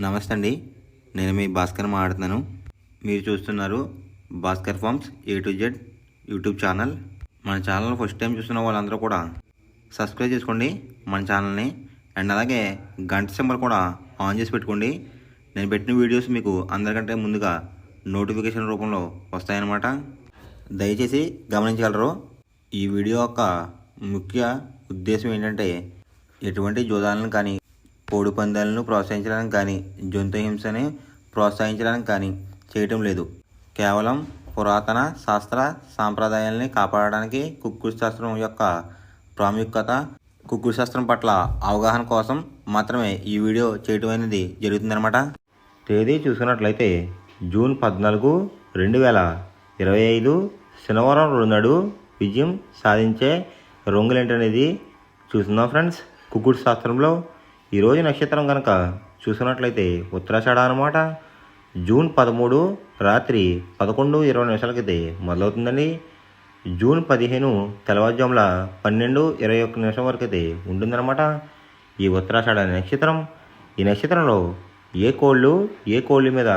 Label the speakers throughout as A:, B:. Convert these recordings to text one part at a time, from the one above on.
A: నమస్తే అండి. నేను మీ భాస్కర్ మాట్లాడుతున్నాను. మీరు చూస్తున్నారు Bhaskar farms A to Z YouTube channel. మన ఛానల్ ఫస్ట్ టైం చూస్తున్న వాళ్ళందరూ కూడా సబ్స్క్రైబ్ చేసుకోండి మన ఛానల్ని. అండ్ అలాగే గంట సింబల్ కూడా ఆన్ చేసి పెట్టుకోండి. నేను పెట్టిన వీడియోస్ మీకు అందరికంటే ముందుగా నోటిఫికేషన్ రూపంలో వస్తాయన్నమాట. దయచేసి గమనించగలరు. ఈ వీడియో యొక్క ముఖ్య ఉద్దేశం ఏంటంటే ఎటువంటి జోదాలను కానీ కోడి పందాలను ప్రోత్సహించడానికి కానీ జంతు హింసని ప్రోత్సహించడానికి కానీ చేయటం లేదు. కేవలం పురాతన శాస్త్ర సాంప్రదాయాల్ని కాపాడడానికి కుక్కుడు శాస్త్రం యొక్క ప్రాముఖ్యత, కుక్కుడు శాస్త్రం పట్ల అవగాహన కోసం మాత్రమే ఈ వీడియో చేయటం అనేది జరుగుతుందన్నమాట. తేదీ చూసుకున్నట్లయితే జూన్ 14, 2025 శనివారం రోజు నాడు విజయం సాధించే రంగులేంటనేది చూస్తున్నాం ఫ్రెండ్స్. కుక్కుడు శాస్త్రంలో ఈరోజు నక్షత్రం కనుక చూసుకున్నట్లయితే ఉత్తరాషాఢ అనమాట. జూన్ 13 రాత్రి 11:20 మొదలవుతుందండి. జూన్ 15 తెల్లవారుజాముల 12:21 వరకు అయితే ఉంటుందన్నమాట ఈ ఉత్తరాషాఢ నక్షత్రం. ఈ నక్షత్రంలో ఏ కోళ్ళు మీద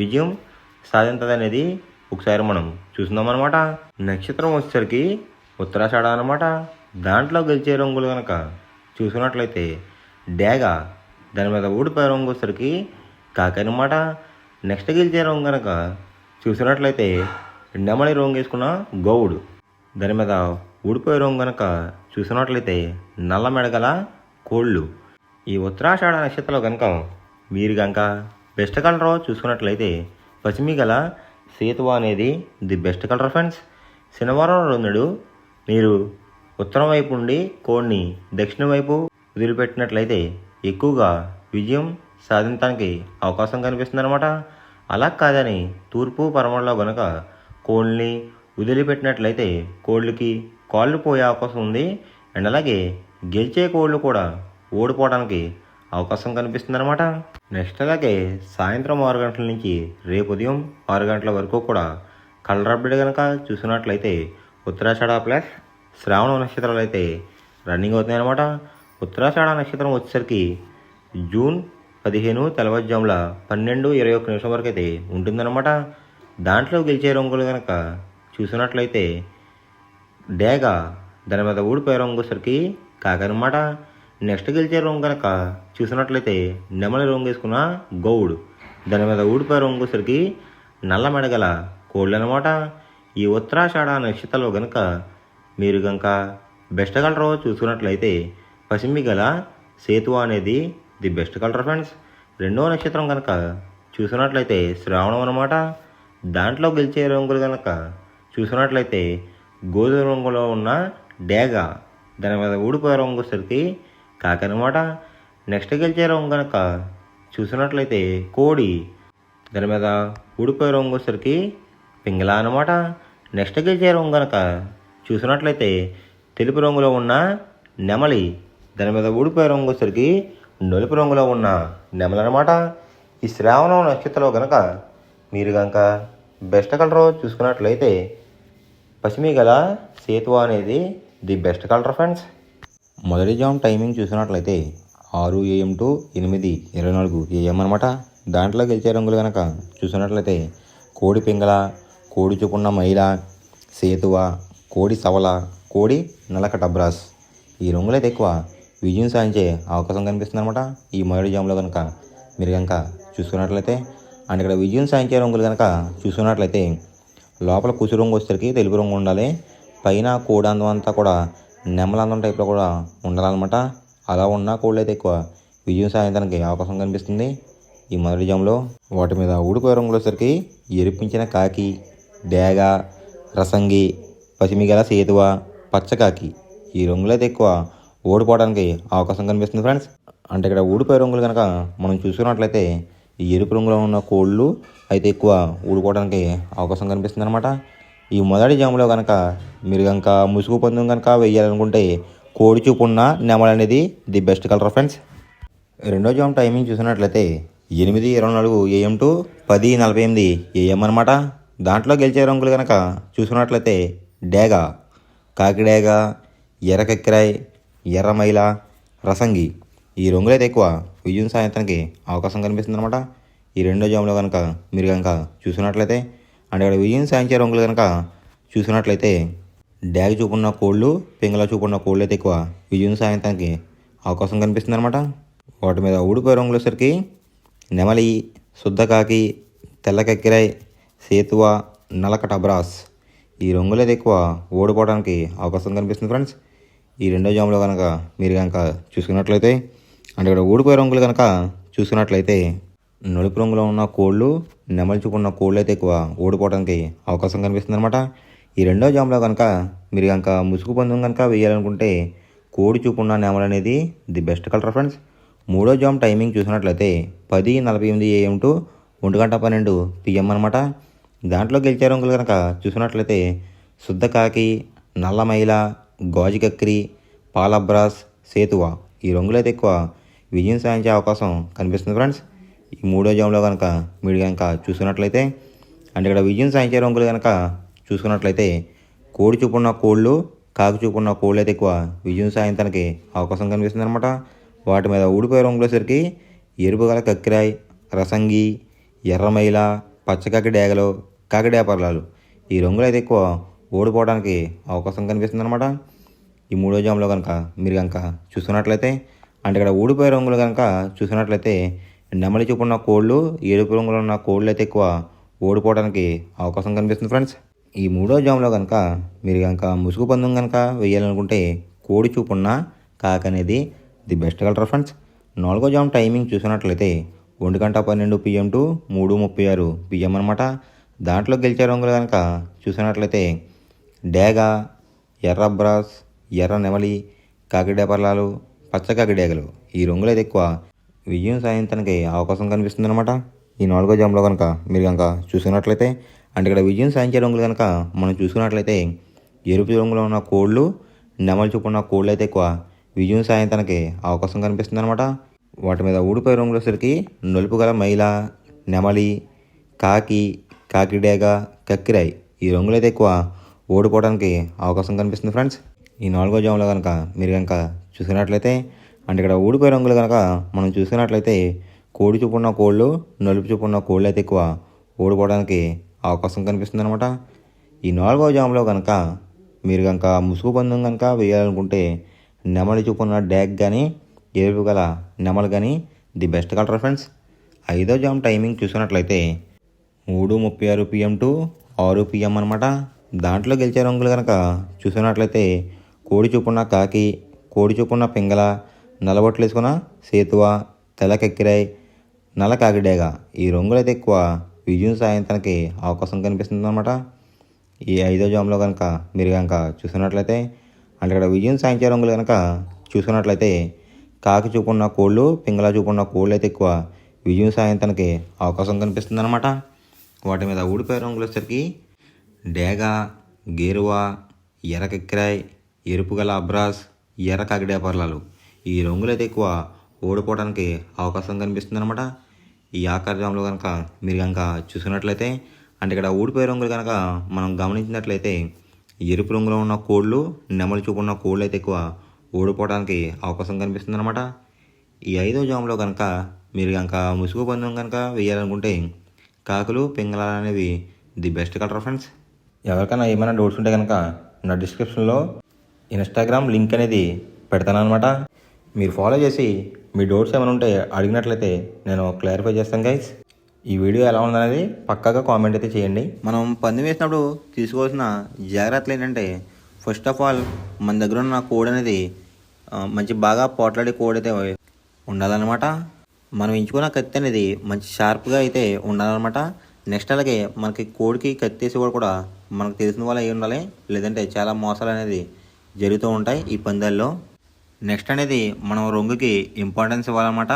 A: విజయం సాధించదు అనేది ఒకసారి మనం చూస్తున్నామన్నమాట. నక్షత్రం వచ్చేసరికి ఉత్తరాషాఢ అనమాట. దాంట్లో గెలిచే రంగులు కనుక చూసుకున్నట్లయితే డేగ, దాని మీద ఊడిపోయే రంగు వచ్చేసరికి కాకి అనమాట. నెక్స్ట్ గెలిచే రంగు కనుక చూసినట్లయితే నెమలి రంగు వేసుకున్న గౌడు, దాని మీద ఊడిపోయే రంగు కనుక చూసినట్లయితే నల్ల మెడగల కోళ్ళు. ఈ ఉత్తరాషాఢ నక్షత్రంలో కనుక మీరు కనుక బెస్ట్ కలర్ చూసుకున్నట్లయితే పశ్చిమి గల సేతువా అనేది ది బెస్ట్ కలర్ ఫ్రెండ్స్. శనివారం రోజు మీరు ఉత్తరం వైపు నుండి కోడిని దక్షిణ వైపు వదిలిపెట్టినట్లయితే ఎక్కువగా విజయం సాధించడానికి అవకాశం కనిపిస్తుంది అనమాట. అలా కాదని తూర్పు పరమలో కనుక కోళ్ళని వదిలిపెట్టినట్లయితే కోళ్ళకి కాళ్ళు పోయే అవకాశం ఉంది. అండ్ అలాగే గెలిచే కోళ్ళు కూడా ఓడిపోవడానికి అవకాశం కనిపిస్తుంది అనమాట. నెక్స్ట్ అలాగే సాయంత్రం 6 గంటల నుంచి రేపు ఉదయం 6 గంటల వరకు కూడా కలర్ అప్డేట్ కనుక చూసినట్లయితే ఉత్తరాషాఢ ప్లస్ శ్రావణ నక్షత్రాలు అయితే రన్నింగ్ అవుతున్నాయి అనమాట. ఉత్తరాషాఢ నక్షత్రం వచ్చేసరికి జూన్ 15 తెల్లవారుజాముల 12:21 వరకు అయితే ఉంటుందన్నమాట. దాంట్లో గెలిచే రంగులు కనుక చూసినట్లయితే డేగ, దాని మీద ఊడిపోయే రంగు వచ్చేసరికి కాకనమాట. నెక్స్ట్ గెలిచే రంగు కనుక చూసినట్లయితే నెమలి రంగు వేసుకున్న గౌడు, దాని మీద ఊడిపోయే రంగు వచ్చేసరికి నల్ల మెడగల కోళ్ళు అనమాట. ఈ ఉత్తరాషాఢ నక్షత్రంలో కనుక మీరు కనుక బెస్ట్ కలర్ చూసుకున్నట్లయితే పశ్చిమి గల సేతువా అనేది ది బెస్ట్ కలర్ ఫ్రెండ్స్. రెండవ నక్షత్రం కనుక చూసినట్లయితే శ్రావణం అనమాట. దాంట్లో గెలిచే రంగులు కనుక చూసినట్లయితే గోధుమ రంగులో ఉన్న డేగ, దాని మీద ఊడిపోయే రంగు వచ్చేసరికి కాకి అనమాట. నెక్స్ట్ గెలిచే రంగు కనుక చూసినట్లయితే కోడి, దాని మీద ఊడిపోయే రంగు వచ్చేసరికి పింగళ అనమాట. నెక్స్ట్ గెలిచే రంగు కనుక చూసినట్లయితే తెలుపు రంగులో ఉన్న నెమలి, దాని మీద ఊడిపోయే రంగు వచ్చేసరికి నలుపు రంగులో ఉన్న నెమలి అనమాట. ఈ శ్రావణం నక్షత్రంలో కనుక మీరు కనుక బెస్ట్ కలర్ చూసుకున్నట్లయితే పశ్చిమి గల సేతువా అనేది ది బెస్ట్ కలర్ ఫ్రెండ్స్. మొదటి జామ్ టైమింగ్ చూసినట్లయితే 6 AM to 8:24 AM అనమాట. దాంట్లో గెలిచే రంగులు కనుక చూసినట్లయితే కోడి పింగళ, కోడి చూపున్న మైల, సేతువా, కోడి సవల, కోడి నలక టబ్రాస్. ఈ రంగులైతే ఎక్కువ విజయం సాధించే అవకాశం కనిపిస్తుంది అనమాట ఈ మొదటి జామ్లో కనుక మీరు కనుక చూసుకున్నట్లయితే. అండ్ ఇక్కడ విజయం సాధించే రంగులు కనుక చూసుకున్నట్లయితే లోపల కుసు రంగు వచ్చేసరికి తెలుపు రంగు ఉండాలి. పైన కోడి అందం అంతా కూడా నెమలందం టైప్లో కూడా ఉండాలన్నమాట. అలా ఉన్న కోళ్ళు అయితే ఎక్కువ విజయం సాధించడానికి అవకాశం కనిపిస్తుంది ఈ మొదటి జామ్లో. వాటి మీద ఊడిపోయే రంగులు వచ్చేసరికి ఎరిపించిన కాకి, డేగ, రసంగి, పశ్చిమి గల సేతువా, పచ్చకాకి. ఈ రంగులు అయితే ఎక్కువ ఓడిపోవడానికి అవకాశం కనిపిస్తుంది ఫ్రెండ్స్. అంటే ఇక్కడ ఊడిపోయే రంగులు కనుక మనం చూసుకున్నట్లయితే ఈ ఎరుపు రంగులో ఉన్న కోళ్ళు అయితే ఎక్కువ ఊడిపోవడానికి అవకాశం కనిపిస్తుంది అనమాట. ఈ మొదటి జాములో కనుక మీరు కనుక ముసుగు పందెం కనుక వేయాలనుకుంటే కోడి చూపు ఉన్న నెమలి అనేది ది బెస్ట్ కలర్ ఫ్రెండ్స్. రెండో జామ్ టైమింగ్ చూసినట్లయితే 8:24 AM to 10:48 AM అనమాట. దాంట్లో గెలిచే రంగులు కనుక చూసుకున్నట్లయితే డేగ, కాకిడేగ, ఎర్ర కక్కిరాయ్, ఎర్ర మైల, రసంగి. ఈ రంగులు అయితే ఎక్కువ విజయం సాధించడానికి అవకాశం కనిపిస్తుంది అనమాట. ఈ రెండో జాములో కనుక మీరు కనుక చూసినట్లయితే అంటే ఇక్కడ విజయం సాధించే రంగులు కనుక చూసినట్లయితే డ్యాగ్ చూపున్న కోళ్ళు, పింగళ చూపున్న కోళ్ళు అయితే ఎక్కువ విజయం సాధించడానికి అవకాశం కనిపిస్తుంది అనమాట. వాటి మీద ఊడిపోయే రంగులు వచ్చేసరికి నెమలి, శుద్ధకాకి, తెల్లకెక్కిరాయ్, సేతువ, నలకట అబ్రాస్ ఈ రంగులు అయితే ఎక్కువ ఓడిపోవడానికి అవకాశం కనిపిస్తుంది ఫ్రెండ్స్. ఈ రెండో జాములో కనుక మీరు కనుక చూసుకున్నట్లయితే అంటే ఇక్కడ ఊడిపోయే రంగులు కనుక చూసుకున్నట్లయితే నలుపు రంగులో ఉన్న కోళ్ళు, నెమలి చూపున్న కోళ్ళు అయితే ఎక్కువ ఓడిపోవడానికి అవకాశం కనిపిస్తుంది అనమాట. ఈ రెండో జాములో కనుక మీరు కనుక ముసుగు పందెం కనుక వేయాలనుకుంటే కోడి చూపున్న నెమలి అనేది ది బెస్ట్ కలర్ ఫ్రెండ్స్. మూడో జామ్ టైమింగ్ చూసినట్లయితే 10:48 AM టు 1:12 PM అనమాట. దాంట్లో గెలిచే రంగులు కనుక చూసినట్లయితే శుద్ధకాకి, నల్లమైల, గాజుకక్రి, పాలబ్రాస్, సేతువ ఈ రంగులైతే ఎక్కువ విజయం సాధించే అవకాశం కనిపిస్తుంది ఫ్రెండ్స్. ఈ మూడో జామ్లో కనుక మీరు కనుక చూసుకున్నట్లయితే అంటే ఇక్కడ విజయం సాధించే రంగులు కనుక చూసుకున్నట్లయితే కోడి చూపున్న కోళ్ళు, కాకి చూపున్న కోళ్ళు అయితే ఎక్కువ విజయం సాధించడానికి అవకాశం కనిపిస్తుంది అనమాట. వాటి మీద ఊడిపోయే రంగులసరికి ఎరుపు గల కక్కిరాయ్, రసంగి, ఎర్రమైల, పచ్చకాకి డేగలు, కాకిడేపర్లాలు ఈ రంగులు అయితే ఎక్కువ ఓడిపోవడానికి అవకాశం కనిపిస్తుంది అనమాట. ఈ మూడో జామ్లో కనుక మీరు కనుక చూసుకున్నట్లయితే అంటే ఇక్కడ ఊడిపోయే రంగులు కనుక చూసినట్లయితే నెమలి చూపున్న కోళ్ళు, ఎరుపు రంగులో ఉన్న కోళ్ళు అయితే ఎక్కువ ఓడిపోవడానికి అవకాశం కనిపిస్తుంది ఫ్రెండ్స్. ఈ మూడో జామ్లో కనుక మీరు కనుక ముసుగు పందెం కనుక వేయాలనుకుంటే కోడి చూపున్న కాకి అనేది ది బెస్ట్ కలర్ ఫ్రెండ్స్. నాలుగో జామ్ టైమింగ్ చూసినట్లయితే 1:12 PM టు 3:36 PM అనమాట. దాంట్లో గెలిచే రంగులు కనుక చూసినట్లయితే డేగ, ఎర్ర బ్రాస్, ఎర్ర నెమలి, కాకిడేపర్లాలు, పచ్చకాకిడేగలు ఈ రంగులు అయితే ఎక్కువ విజయం సాధించడానికి అవకాశం కనిపిస్తుంది అనమాట. ఈ నాలుగో జామ్లో కనుక మీరు కనుక చూసుకున్నట్లయితే అంటే ఇక్కడ విజయం సాధించే రంగులు కనుక మనం చూసుకున్నట్లయితే ఎరుపు రంగులో ఉన్న కోళ్ళు, నెమలి చూపున్న కోళ్ళు అయితే ఎక్కువ విజయం సాధించడానికి అవకాశం కనిపిస్తుంది అనమాట. వాటి మీద ఊడిపోయే రంగులు వచ్చేసరికి నలుపు గల మైల, నెమలి, కాకి, కాకిడేగ, కక్కిరాయ్ ఈ రంగులు అయితే ఎక్కువ ఓడిపోవడానికి అవకాశం కనిపిస్తుంది ఫ్రెండ్స్. ఈ నాలుగో జాములో కనుక మీరు కనుక చూసినట్లయితే అంటే ఇక్కడ ఊడిపోయే రంగులు కనుక మనం చూసినట్లయితే కోడి చూపున్న కోళ్ళు, నలుపు చూపున్న కోళ్ళు అయితే ఎక్కువ ఓడిపోవడానికి అవకాశం కనిపిస్తుంది అనమాట. ఈ నాలుగో జాములో కనుక మీరు కనుక ముసుగు పందెం కనుక వేయాలనుకుంటే నెమలి చూపున్న డ్యాగ్ కానీ, ఎరుపు గల నెమలు కానీ ది బెస్ట్ కలర్ ఫ్రెండ్స్. ఐదో జామ్ టైమింగ్ చూసినట్లయితే 3:36 PM టు 6 PM అనమాట. దాంట్లో గెలిచే రంగులు కనుక చూసినట్లయితే కోడి చూపున్న కాకి, కోడి చూపున్న పింగళ, నల్లబొట్లు వేసుకున్న సేతువ, తెల్లకెక్కిరాయ్, నల్ల కాకిడేగ ఈ రంగులు అయితే ఎక్కువ విజయం సాధించడానికి అవకాశం కనిపిస్తుంది అనమాట. ఈ ఐదో జామ్లో కనుక మీరు కనుక చూసినట్లయితే అంటే ఇక్కడ విజయం సాధించే రంగులు కనుక చూసుకున్నట్లయితే కాకి చూపున్న కోళ్ళు, పింగళ చూపున్న కోళ్ళు అయితే ఎక్కువ విజయం సాధించడానికి అవకాశం కనిపిస్తుంది అనమాట. వాటి మీద ఊడిపోయే రంగులు వచ్చేసరికి డేగ, గేరువ, ఎర్ర కెక్కిరాయ్, ఎరుపు గల అబ్రాస్, ఎర్ర కాకిడేపర్లాలు ఈ రంగులు అయితే ఎక్కువ ఓడిపోవడానికి అవకాశం కనిపిస్తుంది అనమాట. ఈ ఆఖరి జామ్లో కనుక మీరు కనుక చూసుకున్నట్లయితే అంటే ఇక్కడ ఊడిపోయే రంగులు కనుక మనం గమనించినట్లయితే ఎరుపు రంగులో ఉన్న కోళ్ళు, నెమలి చూపున్న కోళ్ళు అయితే ఎక్కువ ఓడిపోవడానికి అవకాశం కనిపిస్తుంది అనమాట. ఈ ఐదో జామ్లో కనుక మీరు కనుక ముసుగు పందెం కనుక వేయాలనుకుంటే కాకులు, పింగళాలు అనేవి ది బెస్ట్ కలర్ ఫ్రెండ్స్. ఎవరికైనా ఏమైనా డౌట్స్ ఉంటే కనుక నా డిస్క్రిప్షన్లో ఇన్స్టాగ్రామ్ లింక్ అనేది పెడతాను అనమాట. మీరు ఫాలో చేసి మీ డౌట్స్ ఏమైనా ఉంటే అడిగినట్లయితే నేను క్లారిఫై చేస్తాను గైస్. ఈ వీడియో ఎలా ఉందనేది పక్కాగా కామెంట్ అయితే చేయండి. మనం పందెం వేసినప్పుడు తీసుకోవాల్సిన జాగ్రత్తలు ఏంటంటే ఫస్ట్ ఆఫ్ ఆల్ మన దగ్గర ఉన్న కోడ్ అనేది మంచి బాగా పోట్లాడే కోడ్ అయితే ఉండాలన్నమాట. మనం ఎంచుకున్న కత్తి అనేది మంచి షార్ప్గా అయితే ఉండాలన్నమాట. నెక్స్ట్ అలాగే మనకి కోడికి కత్తి వేసి కూడా మనకు తెలిసిన వాళ్ళు అయి ఉండాలి, లేదంటే చాలా మోసాలు అనేది జరుగుతూ ఉంటాయి ఈ పందాల్లో. నెక్స్ట్ అనేది మనం రంగుకి ఇంపార్టెన్స్ ఇవ్వాలన్నమాట.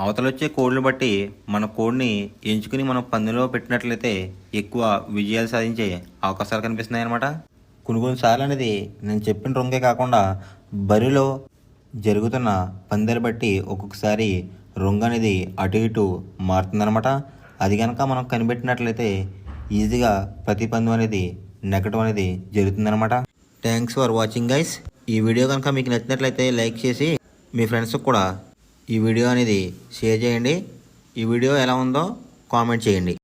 A: అవతల వచ్చే కోడ్లు బట్టి మన కోడ్ని ఎంచుకుని మనం పందెంలో పెట్టినట్లయితే ఎక్కువ విజయాలు సాధించే అవకాశాలు కనిపిస్తున్నాయి అన్నమాట. కొన్నిసార్లు అనేది నేను చెప్పిన రంగే కాకుండా బరిలో జరుగుతున్న పందాలు బట్టి ఒక్కొక్కసారి రంగు అనేది అటు ఇటు మారుతుందన్నమాట. అది కనుక మనం కనిపెట్టినట్లయితే ఈజీగా ప్రతి పందెం అనేది నెగ్గడం అనేది జరుగుతుందన్నమాట. Thanks for watching guys. ఈ వీడియో కనుక మీకు నచ్చినట్లయితే లైక్ చేసి మీ ఫ్రెండ్స్కి కూడా ఈ వీడియో అనేది షేర్ చేయండి. ఈ వీడియో ఎలా ఉందో కామెంట్ చేయండి.